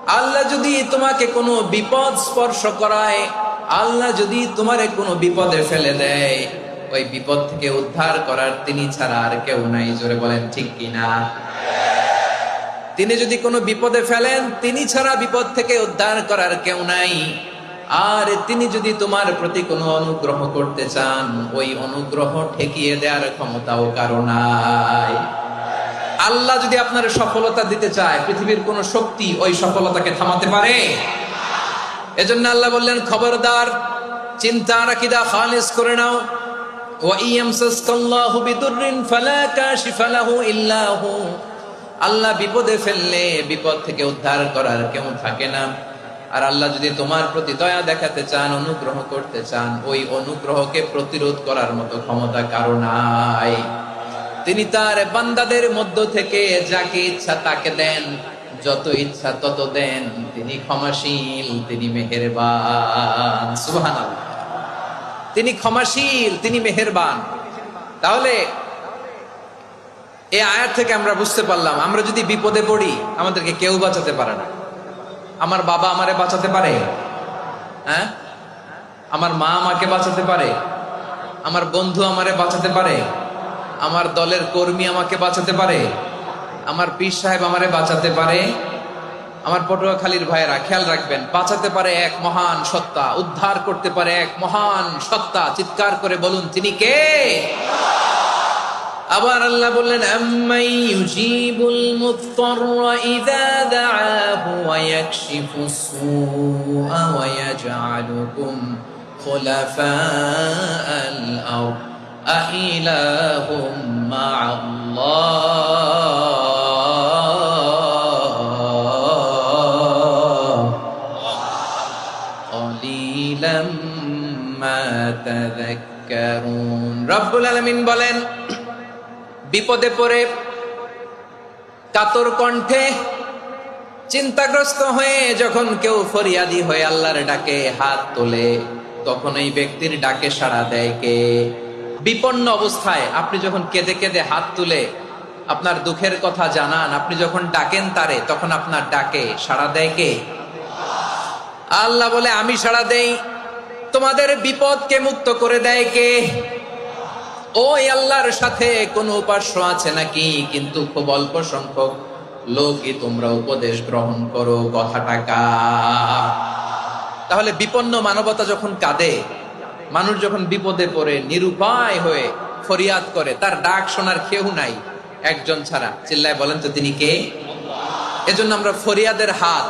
আল্লাহ যদি তোমাকে কোনো বিপদ স্পর্শ করায়, আল্লাহ যদি তোমারে কোনো বিপদে ফেলে দেয়, ওই বিপদ থেকে উদ্ধার করার তিনি ছাড়া আর কেউ নাই। জোরে বলেন ঠিক কিনা? তিনি যদি কোনো বিপদে ফেলেন, তিনি ছাড়া বিপদ থেকে উদ্ধার করার কেউ নাই। আর তিনি যদি তোমার প্রতি কোনো অনুগ্রহ করতে চান, ওই অনুগ্রহ ঠেকিয়ে দেওয়ার ক্ষমতাও কারো নাই। আল্লাহ যদি আপনার সফলতা দিতে চায়, পৃথিবীর কোন শক্তি ওই সফলতাকে থামাতে পারে? এজন্য আল্লাহ বললেন, খবরদার, চিন্তার আকীদা খালিস করে নাও। ওয়া ইয়ামসাসকাল্লাহু বিদুররিন ফালা কাশিফা লাহু ইল্লা হু। আল্লাহ বিপদে ফেললে বিপদ থেকে উদ্ধার করার কেউ থাকে না। আর আল্লাহ যদি তোমার প্রতি দয়া দেখাতে চান, অনুগ্রহ করতে চান, ওই অনুগ্রহকে প্রতিরোধ করার মতো ক্ষমতা কারো নাই। তিনি তার বান্দাদের মধ্য থেকে যাকে ইচ্ছা তাকে দেন, যত ইচ্ছা তত দেন। তিনি ক্ষমাশীল, তিনি মেহেরবান। সুবহানাল্লাহ। তিনি ক্ষমাশীল, তিনি মেহেরবান। তাহলে এই আয়াত থেকে আমরা বুঝতে পারলাম, আমরা যদি বিপদে পড়ি আমাদেরকে কেউ বাঁচাতে পারে না। আমার বাবা আমারে বাঁচাতে পারে? হ্যাঁ? আমার মা আমাকে বাঁচাতে পারে? আমার বন্ধু আমারে বাঁচাতে পারে? আমার দলের কর্মী আমাকে বাঁচাতে পারে? আমার পীর সাহেব আমারে বাঁচাতে পারে? আমার পটুয়াখালীর ভাইয়েরা খেয়াল রাখবেন, বাঁচাতে পারে এক মহান সত্তা, উদ্ধার করতে পারে এক মহান সত্তা। চিৎকার করে বলুন, তিনি কে? আবার আল্লাহ বললেন, আম্মাই ইউজিবুল মুত্তাররা ইযা দাআহু ওয়া ইয়াকশিফুস সুআ ওয়া ইয়াজআলুকুম খুলাফাআল আরদ আইলাহুম মা'আল্লাহ ক্বালিলাম মা তাযাক্কারুন। রব্বুল আলামিন বলেন, বিপদে পড়ে কাতর কণ্ঠে চিন্তাগ্রস্ত হয়ে যখন কেউ ফরিয়াদি হয়ে আল্লাহর ডাকে হাত তোলে, তখন এই ব্যক্তির ডাকে সাড়া দেয় কে? বিপন্ন অবস্থায় আপনি যখন কেঁদে কেঁদে হাত তুলে আপনার দুঃখের কথা জানান, আপনি যখন ডাকেন তারে, তখন আপনার ডাকে সাড়া দেয় কে? আল্লাহ বলে, আমি সাড়া দেই। তোমাদের বিপদকে মুক্ত করে দেয় কে? ওই আল্লাহর সাথে কোন উপাস্য আছে নাকি? কিন্তু খুব অল্প সংখ্যক লোকই তোমরা উপদেশ গ্রহণ করো। কথাটা কার? তাহলে বিপন্ন মানবতা যখন কাঁদে, মানুষ যখন বিপদে পড়ে নিরুপায় হয়ে ফরিয়াদ করে, তার ডাক শোনার কেউ নাই একজন ছাড়া। চিল্লায় বলেন তো তিনি কে? এজন্য আমরা ফরিয়াদের হাত